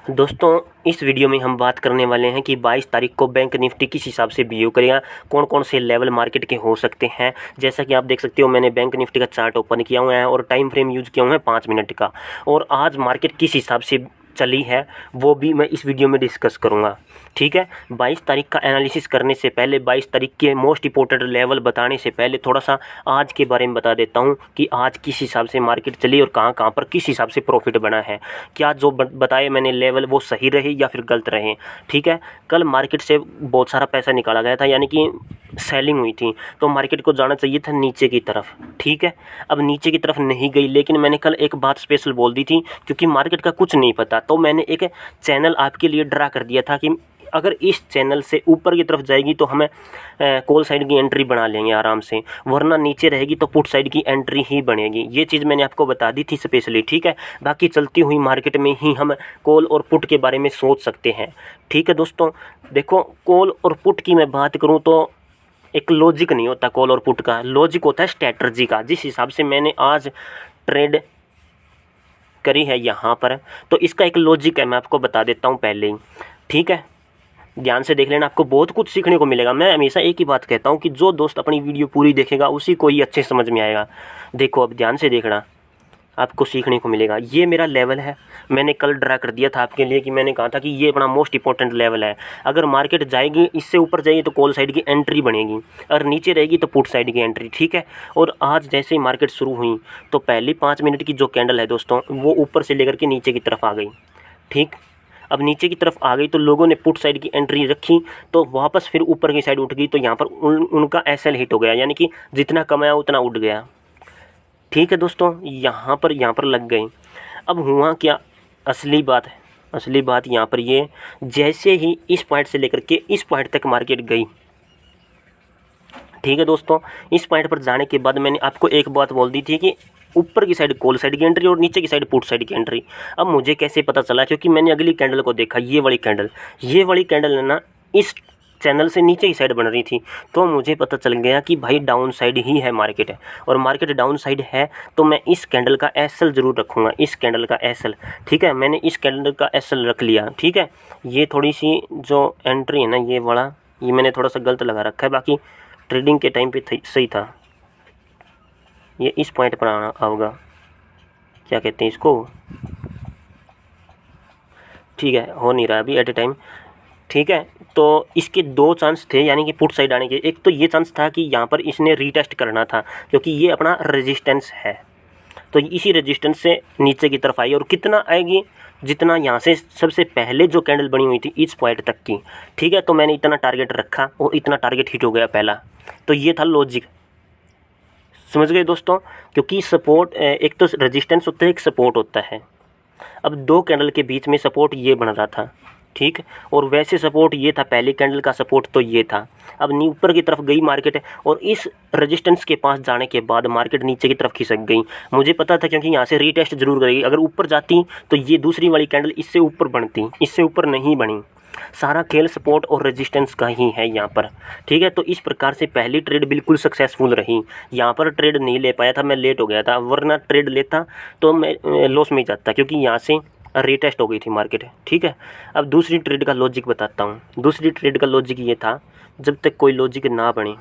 दोस्तों, इस वीडियो में हम बात करने वाले हैं कि 22 तारीख को बैंक निफ्टी किस हिसाब से बिहेव करेगा, कौन कौन से लेवल मार्केट के हो सकते हैं। जैसा कि आप देख सकते हो, मैंने बैंक निफ्टी का चार्ट ओपन किया हुआ है और टाइम फ्रेम यूज़ किया हुआ है 5 मिनट का। और आज मार्केट किस हिसाब से चली है वो भी मैं इस वीडियो में डिस्कस करूंगा। ठीक है, 22 तारीख का एनालिसिस करने से पहले, 22 तारीख के मोस्ट इंपॉर्टेंट लेवल बताने से पहले थोड़ा सा आज के बारे में बता देता हूं कि आज किस हिसाब से मार्केट चली और कहां कहां पर किस हिसाब से प्रॉफिट बना है। क्या जो बताए मैंने लेवल वो सही रहे या फिर गलत रहे। ठीक है, कल मार्केट से बहुत सारा पैसा निकाला गया था, यानी कि सेलिंग हुई थी, तो मार्केट को जाना चाहिए था नीचे की तरफ। ठीक है, अब नीचे की तरफ नहीं गई, लेकिन मैंने कल एक बात स्पेशल बोल दी थी, क्योंकि मार्केट का कुछ नहीं पता, तो मैंने एक चैनल आपके लिए ड्रा कर दिया था कि अगर इस चैनल से ऊपर की तरफ जाएगी तो हमें कॉल साइड की एंट्री बना लेंगे आराम से, वरना नीचे रहेगी तो पुट साइड की एंट्री ही बनेगी। ये चीज़ मैंने आपको बता दी थी स्पेशली। ठीक है, बाकी चलती हुई मार्केट में ही हम कॉल और पुट के बारे में सोच सकते हैं। ठीक है दोस्तों, देखो कॉल और पुट की मैं बात करूँ तो एक लॉजिक नहीं होता कॉल और पुट का, लॉजिक होता है स्ट्रैटेजी का। जिस हिसाब से मैंने आज ट्रेड करी है यहाँ पर, तो इसका एक लॉजिक है, मैं आपको बता देता हूँ पहले ही। ठीक है, ध्यान से देख लेना, आपको बहुत कुछ सीखने को मिलेगा। मैं हमेशा एक ही बात कहता हूँ कि जो दोस्त अपनी वीडियो पूरी देखेगा उसी को ही अच्छे समझ में आएगा। देखो अब ध्यान से देखना, आपको सीखने को मिलेगा। ये मेरा लेवल है, मैंने कल ड्रा कर दिया था आपके लिए कि मैंने कहा था कि ये अपना मोस्ट इंपॉर्टेंट लेवल है। अगर मार्केट जाएगी, इससे ऊपर जाएगी तो कॉल साइड की एंट्री बनेगी, और नीचे रहेगी तो पुट साइड की एंट्री। ठीक है, और आज जैसे ही मार्केट शुरू हुई तो पहली 5 मिनट की जो कैंडल है दोस्तों, वो ऊपर से लेकर के नीचे की तरफ आ गई। ठीक, अब नीचे की तरफ आ गई तो लोगों ने पुट साइड की एंट्री रखी, तो वापस फिर ऊपर की साइड उठ गई, तो यहाँ पर उनका एसएल हिट हो गया, यानी कि जितना कमाया उतना उठ गया। ठीक है दोस्तों, यहाँ पर लग गए। अब हुआ क्या, असली बात यहाँ पर ये, जैसे ही इस पॉइंट से लेकर के इस पॉइंट तक मार्केट गई। ठीक है दोस्तों, इस पॉइंट पर जाने के बाद मैंने आपको एक बात बोल दी थी कि ऊपर की साइड कॉल साइड की एंट्री और नीचे की साइड पुट साइड की एंट्री। अब मुझे कैसे पता चला, क्योंकि मैंने अगली कैंडल को देखा, ये वाली कैंडल है ना, इस चैनल से नीचे की साइड बन रही थी, तो मुझे पता चल गया कि भाई डाउन साइड ही है मार्केट है, और मार्केट डाउन साइड है तो मैं इस कैंडल का एसएल ज़रूर रखूँगा, इस कैंडल का एसएल। ठीक है, मैंने इस कैंडल का एसएल रख लिया। ठीक है, ये थोड़ी सी जो एंट्री है ना, ये वाला, ये मैंने थोड़ा सा गलत लगा रखा है, बाकी ट्रेडिंग के टाइम पे सही था। ये इस पॉइंट पर आना होगा, क्या कहते हैं इसको, ठीक है, हो नहीं रहा अभी एट ए टाइम। ठीक है, तो इसके 2 चांस थे, यानी कि पुट साइड आने के। एक तो ये चांस था कि यहाँ पर इसने रीटेस्ट करना था, क्योंकि ये अपना रेजिस्टेंस है, तो इसी रेजिस्टेंस से नीचे की तरफ आई, और कितना आएगी, जितना यहाँ से सबसे पहले जो कैंडल बनी हुई थी इस पॉइंट तक की। ठीक है, तो मैंने इतना टारगेट रखा और इतना टारगेट हिट हो गया पहला, तो ये था लॉजिक। समझ गए दोस्तों, क्योंकि सपोर्ट, एक तो रेजिस्टेंस होता है, एक सपोर्ट होता है। अब 2 कैंडल के बीच में सपोर्ट ये बन रहा था। ठीक, और वैसे सपोर्ट ये था, पहली कैंडल का सपोर्ट तो ये था। अब ऊपर की तरफ गई मार्केट, और इस रेजिस्टेंस के पास जाने के बाद मार्केट नीचे की तरफ खिसक गई। मुझे पता था, क्योंकि यहाँ से रीटेस्ट जरूर करेगी, अगर ऊपर जाती तो ये दूसरी वाली कैंडल इससे ऊपर बनती, इससे ऊपर नहीं बनी। सारा खेल सपोर्ट और रेजिस्टेंस का ही है यहाँ पर। ठीक है, तो इस प्रकार से पहली ट्रेड बिल्कुल सक्सेसफुल रही। यहाँ पर ट्रेड नहीं ले पाया था, मैं लेट हो गया था, वरना ट्रेड लेता तो मैं लॉस में ही जाता, क्योंकि यहाँ से रीटेस्ट हो गई थी मार्केट। ठीक है, अब दूसरी ट्रेड का लॉजिक बताता हूँ। दूसरी ट्रेड का लॉजिक ये था, जब तक कोई लॉजिक ना बने,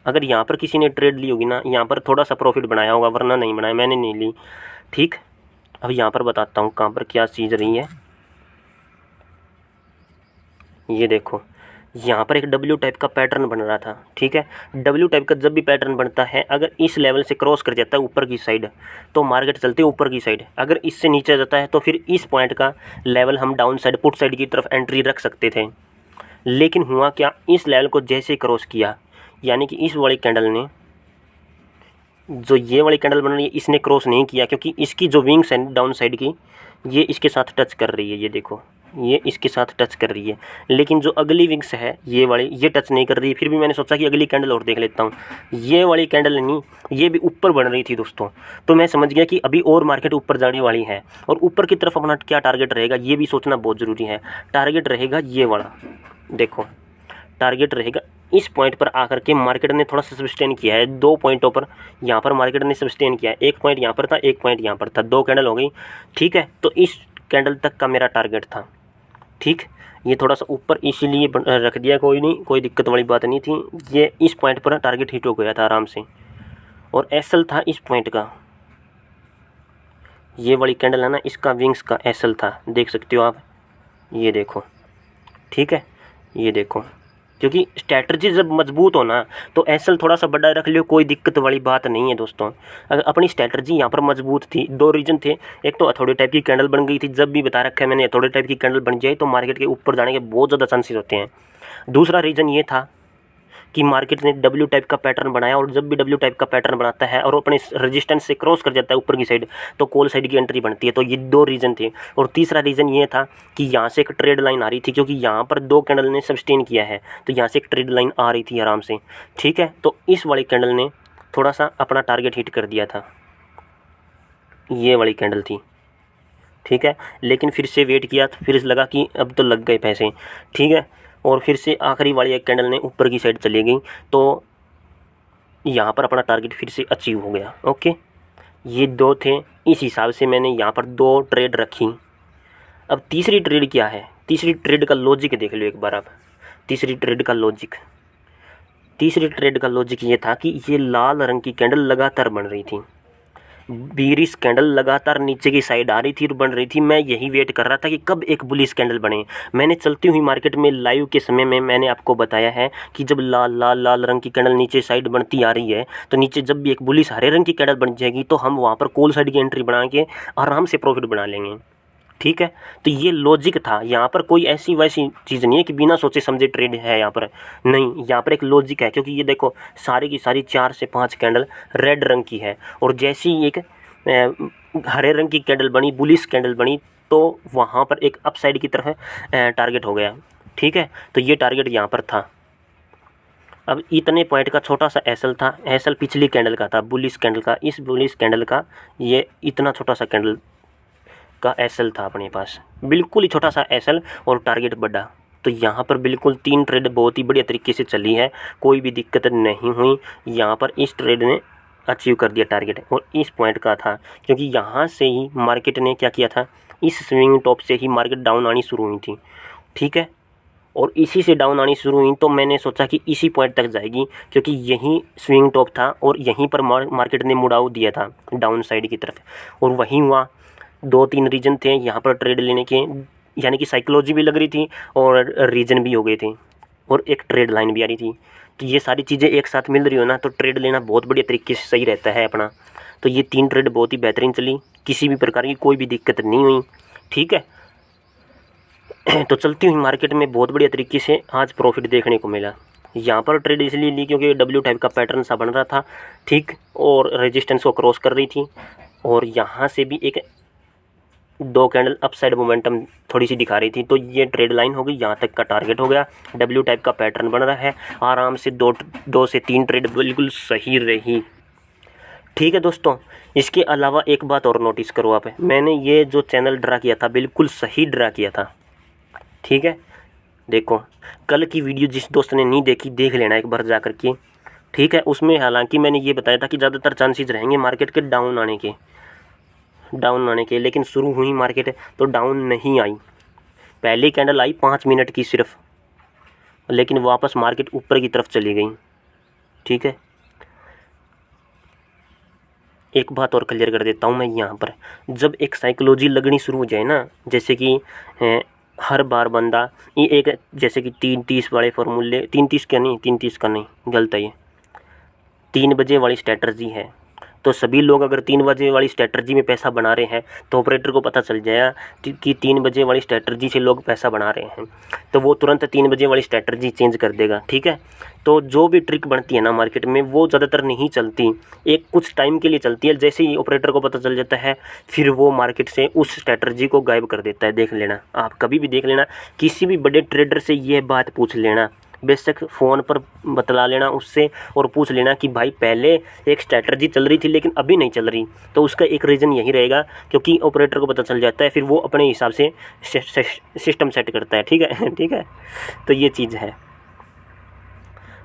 अगर यहाँ पर किसी ने ट्रेड ली होगी ना, यहाँ पर थोड़ा सा प्रॉफिट बनाया होगा, वरना नहीं बनाया, मैंने नहीं ली। ठीक, अब यहाँ पर बताता हूँ कहाँ पर क्या चीज़ रही है। ये देखो, यहाँ पर एक डब्ल्यू टाइप का पैटर्न बन रहा था। ठीक है, डब्ल्यू टाइप का जब भी पैटर्न बनता है, अगर इस लेवल से क्रॉस कर जाता है ऊपर की साइड, तो मार्केट चलती है ऊपर की साइड। अगर इससे नीचे जाता है तो फिर इस पॉइंट का लेवल हम डाउन साइड पुट साइड की तरफ एंट्री रख सकते थे। लेकिन हुआ क्या, इस लेवल को जैसे क्रॉस किया, यानी कि इस वाली कैंडल ने, जो ये वाली कैंडल बन रही है, इसने क्रॉस नहीं किया, क्योंकि इसकी जो विंग्स है डाउन साइड की, ये इसके साथ टच कर रही है। ये देखो, ये इसके साथ टच कर रही है, लेकिन जो अगली विंग्स है ये वाली, ये टच नहीं कर रही है। फिर भी मैंने सोचा कि अगली कैंडल और देख लेता हूँ। ये वाली कैंडल नहीं, ये भी ऊपर बन रही थी दोस्तों, तो मैं समझ गया कि अभी और मार्केट ऊपर जाने वाली है। और ऊपर की तरफ अपना क्या टारगेट रहेगा ये भी सोचना बहुत ज़रूरी है। टारगेट रहेगा ये वाला, देखो टारगेट रहेगा इस पॉइंट पर आकर के मार्केट ने थोड़ा सा सस्टेन किया है। 2 पॉइंटों पर यहाँ पर मार्केट ने सस्टेन किया है। एक पॉइंट यहाँ पर था, एक पॉइंट यहाँ पर था, 2 कैंडल हो गई। ठीक है, तो इस कैंडल तक का मेरा टारगेट था। ठीक, ये थोड़ा सा ऊपर इसीलिए रख दिया, कोई नहीं, कोई दिक्कत वाली बात नहीं थी। ये इस पॉइंट पर टारगेट हिट हो गया था आराम से, और एसएल था इस पॉइंट का। ये वाली कैंडल है ना, इसका विंग्स का एसएल था, देख सकते हो आप, ये देखो। ठीक है, ये देखो, क्योंकि स्ट्रैटेजी जब मजबूत हो ना तो एसएल थोड़ा सा बड़ा रख लियो, कोई दिक्कत वाली बात नहीं है दोस्तों। अगर अपनी स्ट्रैटेजी यहाँ पर मजबूत थी, दो रीजन थे। एक तो हथौड़े टाइप की कैंडल बन गई थी, जब भी बता रखा है मैंने, हथौड़े टाइप की कैंडल बन जाए तो मार्केट के ऊपर जाने के बहुत ज़्यादा चांसेस होते हैं। दूसरा रीज़न ये था कि मार्केट ने डब्ल्यू टाइप का पैटर्न बनाया, और जब भी डब्ल्यू टाइप का पैटर्न बनाता है और अपने रेजिस्टेंस से क्रॉस कर जाता है ऊपर की साइड, तो कॉल साइड की एंट्री बनती है। तो ये दो रीज़न थे। और तीसरा रीज़न ये था कि यहाँ से एक ट्रेड लाइन आ रही थी, क्योंकि यहाँ पर दो कैंडल ने सस्टेन किया है, तो यहाँ से एक ट्रेड लाइन आ रही थी आराम से। ठीक है, तो इस वाली कैंडल ने थोड़ा सा अपना टारगेट हिट कर दिया था, ये वाली कैंडल थी। ठीक है, लेकिन फिर से वेट किया, तो फिर लगा कि अब तो लग गए पैसे। ठीक है, और फिर से आखिरी वाली एक कैंडल ने ऊपर की साइड चली गई, तो यहाँ पर अपना टारगेट फिर से अचीव हो गया। ओके, ये दो थे, इस हिसाब से मैंने यहाँ पर दो ट्रेड रखी। अब तीसरी ट्रेड क्या है, तीसरी ट्रेड का लॉजिक देख लो एक बार आप। तीसरी ट्रेड का लॉजिक ये था कि ये लाल रंग की कैंडल लगातार बन रही थी, बीरिश कैंडल लगातार नीचे की साइड आ रही थी और बन रही थी। मैं यही वेट कर रहा था कि कब एक बुलिश कैंडल बने। मैंने चलती हुई मार्केट में लाइव के समय में मैंने आपको बताया है कि जब लाल रंग की कैंडल नीचे साइड बनती आ रही है, तो नीचे जब भी एक बुलिश हरे रंग की कैंडल बन जाएगी, तो हम वहाँ पर कॉल साइड की एंट्री बना के आराम से प्रॉफिट बना लेंगे। ठीक है, तो ये लॉजिक था। यहाँ पर कोई ऐसी वैसी चीज़ नहीं है कि बिना सोचे समझे ट्रेड है यहाँ पर, नहीं, यहाँ पर एक लॉजिक है। क्योंकि ये देखो, सारी की सारी 4 से 5 कैंडल रेड रंग की है, और जैसी एक हरे रंग की कैंडल बनी, बुलिश कैंडल बनी, तो वहाँ पर एक अपसाइड की तरफ टारगेट हो गया। ठीक है, तो ये टारगेट यहाँ पर था। अब इतने पॉइंट का छोटा सा एसएल था, एसएल पिछली कैंडल का था, बुलिश कैंडल का। इस बुलिश कैंडल का ये इतना छोटा सा कैंडल का एसएल था अपने पास, बिल्कुल ही छोटा सा एसएल, और टारगेट बड़ा। तो यहाँ पर बिल्कुल 3 ट्रेड बहुत ही बढ़िया तरीके से चली है, कोई भी दिक्कत नहीं हुई। यहाँ पर इस ट्रेड ने अचीव कर दिया टारगेट, और इस पॉइंट का था, क्योंकि यहाँ से ही मार्केट ने क्या किया था, इस स्विंग टॉप से ही मार्केट डाउन आनी शुरू हुई थी। ठीक है, और इसी से डाउन आनी शुरू हुई, तो मैंने सोचा कि इसी पॉइंट तक जाएगी, क्योंकि यही स्विंग टॉप था, और यहीं पर मार्केट ने मुड़ाव दिया था डाउन साइड की तरफ, और वहीं हुआ। 2-3 रीजन थे यहाँ पर ट्रेड लेने के, यानी कि साइकोलॉजी भी लग रही थी और रीजन भी हो गए थे, और एक ट्रेड लाइन भी आ रही थी। तो ये सारी चीज़ें एक साथ मिल रही हो ना, तो ट्रेड लेना बहुत बढ़िया तरीके से सही रहता है अपना। तो ये 3 ट्रेड बहुत ही बेहतरीन चली, किसी भी प्रकार की कोई भी दिक्कत नहीं हुई। ठीक है, तो चलती हुई मार्केट में बहुत बढ़िया तरीके से आज प्रॉफिट देखने को मिला। यहाँ पर ट्रेड इसलिए ली क्योंकि डब्ल्यू टाइप का पैटर्न सा बन रहा था। ठीक, और रेजिस्टेंस को क्रॉस कर रही थी, और यहाँ से भी एक 2 कैंडल अपसाइड मोमेंटम थोड़ी सी दिखा रही थी, तो ये ट्रेड लाइन हो गई, यहाँ तक का टारगेट हो गया। डब्ल्यू टाइप का पैटर्न बन रहा है, आराम से 2 से 3 ट्रेड बिल्कुल सही रही। ठीक है दोस्तों, इसके अलावा एक बात और नोटिस करो आप, मैंने ये जो चैनल ड्रा किया था बिल्कुल सही ड्रा किया था। ठीक है, देखो, कल की वीडियो जिस दोस्त ने नहीं देखी, देख लेना एक बार जा कर के। ठीक है, उसमें हालांकि मैंने ये बताया था कि ज़्यादातर चांसेस रहेंगे मार्केट के डाउन आने के, लेकिन शुरू हुई मार्केट तो डाउन नहीं आई। पहली कैंडल आई 5 मिनट की सिर्फ, लेकिन वापस मार्केट ऊपर की तरफ चली गई। ठीक है, एक बात और क्लियर कर देता हूँ मैं यहाँ पर, जब एक साइकोलॉजी लगनी शुरू हो जाए ना, जैसे कि हर बार बंदा ये एक, जैसे कि 3:30 वाले फॉर्मूले, 3:30 का नहीं, गलत है, ये 3 बजे वाली स्ट्रैटेजी है। तो सभी लोग अगर 3 बजे वाली स्ट्रैटेजी में पैसा बना रहे हैं, तो ऑपरेटर को पता चल जाएगा कि 3 बजे वाली स्ट्रैटेजी से लोग पैसा बना रहे हैं, तो वो तुरंत 3 बजे वाली स्ट्रैटेजी चेंज कर देगा। ठीक है, तो जो भी ट्रिक बनती है ना मार्केट में, वो ज़्यादातर नहीं चलती, एक कुछ टाइम के लिए चलती है। जैसे ही ऑपरेटर को पता चल जाता है, फिर वो मार्केट से उस स्ट्रैटेजी को गायब कर देता है। देख लेना, आप कभी भी देख लेना, किसी भी बड़े ट्रेडर से ये बात पूछ लेना, बेशक फ़ोन पर बतला लेना उससे, और पूछ लेना कि भाई पहले एक स्ट्रैटेजी चल रही थी लेकिन अभी नहीं चल रही, तो उसका एक रीज़न यही रहेगा, क्योंकि ऑपरेटर को पता चल जाता है, फिर वो अपने हिसाब से सिस्टम सेट करता है। ठीक है ठीक है, तो ये चीज़ है।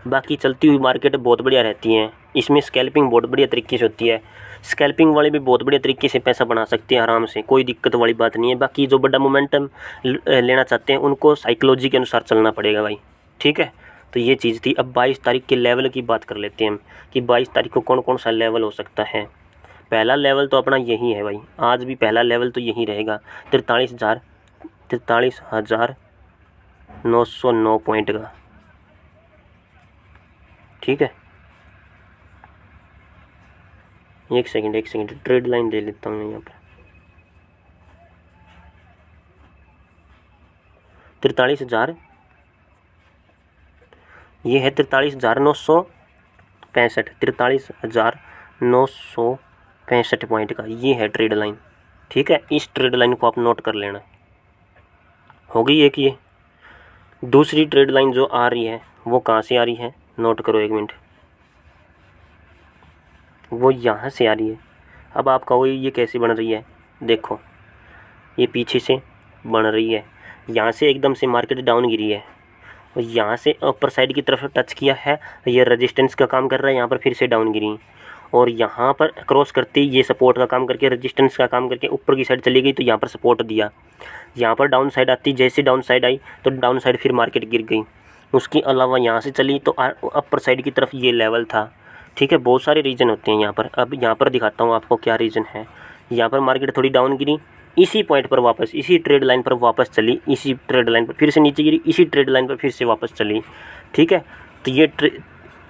बाकी चलती हुई मार्केट बहुत बढ़िया रहती है, इसमें स्कैल्पिंग बहुत बढ़िया तरीके से होती है। स्कैल्पिंग वाले भी बहुत बढ़िया तरीके से पैसा बना सकते हैं आराम से, कोई दिक्कत वाली बात नहीं है। बाकी जो बड़ा मोमेंटम लेना चाहते हैं उनको साइकोलॉजी के अनुसार चलना पड़ेगा भाई, ठीक है। तो ये चीज़ थी। अब 22 तारीख के लेवल की बात कर लेते हैं हम कि 22 तारीख को कौन कौन सा लेवल हो सकता है। पहला लेवल तो अपना यही है भाई, आज भी पहला लेवल तो यही रहेगा 43,909 पॉइंट का, ठीक है। एक सेकंड ट्रेड लाइन दे लेता हूँ मैं यहाँ पर। 43,000, ये है 43,965, 43,965 पॉइंट का ये है ट्रेड लाइन, ठीक है। इस ट्रेड लाइन को आप नोट कर लेना। हो गई एक ये। दूसरी ट्रेड लाइन जो आ रही है वो कहाँ से आ रही है, नोट करो एक मिनट। वो यहाँ से आ रही है। अब आप कहोगे ये कैसे बन रही है, देखो ये पीछे से बन रही है, यहाँ से एकदम से मार्केट डाउन गिरी है और यहाँ से अपर साइड की तरफ टच किया है, ये रेजिस्टेंस का काम कर रहा है, यहाँ पर फिर से डाउन गिरी और यहाँ पर क्रॉस करते ये सपोर्ट का काम करके रेजिस्टेंस का काम करके ऊपर की साइड चली गई, तो यहाँ पर सपोर्ट दिया, यहाँ पर डाउन साइड आती, जैसे डाउन साइड आई तो डाउन साइड फिर मार्केट गिर गई। उसके अलावा यहाँ से चली तो अपर साइड की तरफ ये लेवल था, ठीक है। बहुत सारे रीज़न होते हैं यहाँ पर। अब यहाँ पर दिखाता हूँ आपको क्या रीज़न है। यहाँ पर मार्केट थोड़ी डाउन गिरी, इसी पॉइंट पर वापस इसी ट्रेड लाइन पर वापस चली, इसी ट्रेड लाइन पर फिर से नीचे गिरी, इसी ट्रेड लाइन पर फिर से वापस चली, ठीक है। तो ये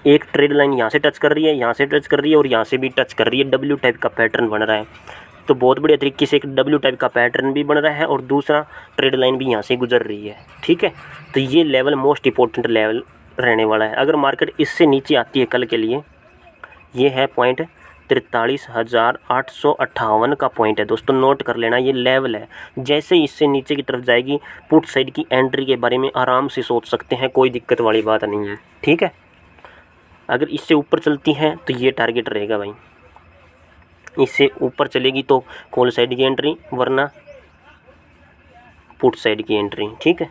एक ट्रेड लाइन यहाँ से टच कर रही है, यहाँ से टच कर रही है और यहाँ से भी टच कर रही है। डब्ल्यू टाइप का पैटर्न बन रहा है, तो बहुत बढ़िया तरीके से एक डब्ल्यू टाइप का पैटर्न भी बन रहा है और दूसरा ट्रेड लाइन भी यहाँ से गुजर रही है, ठीक है। तो ये लेवल मोस्ट इंपॉर्टेंट लेवल रहने वाला है। अगर मार्केट इससे नीचे आती है कल के लिए, ये है पॉइंट 43,858 का पॉइंट है दोस्तों, नोट कर लेना, ये लेवल है। जैसे ही इससे नीचे की तरफ जाएगी, पुट साइड की एंट्री के बारे में आराम से सोच सकते हैं, कोई दिक्कत वाली बात नहीं है, ठीक है। अगर इससे ऊपर चलती हैं तो ये टारगेट रहेगा भाई, इससे ऊपर चलेगी तो कॉल साइड की एंट्री, वरना पुट साइड की एंट्री, ठीक है।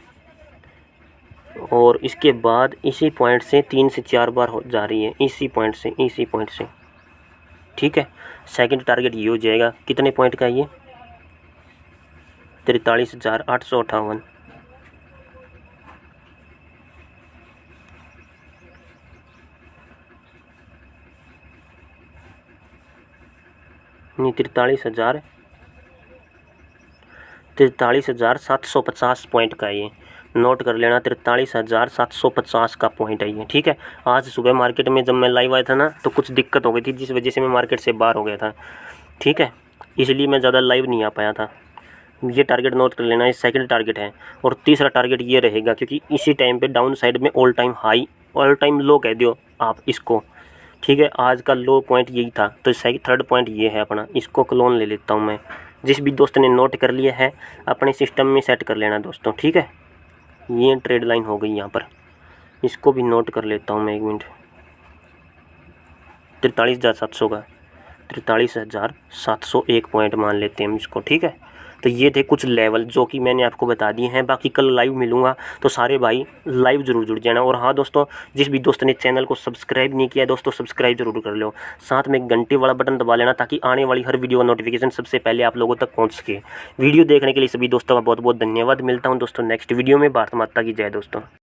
और इसके बाद इसी पॉइंट से 3 से 4 बार हो जा रही है, इसी पॉइंट से, ठीक है। सेकंड टारगेट ये हो जाएगा, कितने पॉइंट का ये 43,858, नहीं 43,750 पॉइंट का ये, नोट कर लेना। 43,750 का पॉइंट है ये, ठीक है। आज सुबह मार्केट में जब मैं लाइव आया था ना, तो कुछ दिक्कत हो गई थी, जिस वजह से मैं मार्केट से बाहर हो गया था, ठीक है। इसलिए मैं ज़्यादा लाइव नहीं आ पाया था। ये टारगेट नोट कर लेना, ये सेकंड टारगेट है। और तीसरा टारगेट ये रहेगा, क्योंकि इसी टाइम पे डाउन साइड में all time high, all time low कह दो आप इसको, ठीक है। आज का लो पॉइंट यही था, तो थर्ड पॉइंट ये है अपना, इसको क्लोन ले लेता हूँ मैं। जिस भी दोस्त ने नोट कर लिया है अपने सिस्टम में सेट कर लेना दोस्तों, ठीक है। ये ट्रेड लाइन हो गई यहाँ पर, इसको भी नोट कर लेता हूँ मैं एक मिनट। 43,700 का 43,701 पॉइंट मान लेते हैं हम इसको, ठीक है। तो ये थे कुछ लेवल जो कि मैंने आपको बता दिए हैं। बाकी कल लाइव मिलूँगा, तो सारे भाई लाइव ज़रूर जुड़ जाना। और हाँ दोस्तों, जिस भी दोस्त ने चैनल को सब्सक्राइब नहीं किया दोस्तों, सब्सक्राइब जरूर कर लो, साथ में घंटे वाला बटन दबा लेना, ताकि आने वाली हर वीडियो का नोटिफिकेशन सबसे पहले आप लोगों तक पहुँच सके। वीडियो देखने के लिए सभी दोस्तों का बहुत बहुत धन्यवाद। मिलता हूँ दोस्तों नेक्स्ट वीडियो में। भारत माता की जय दोस्तों।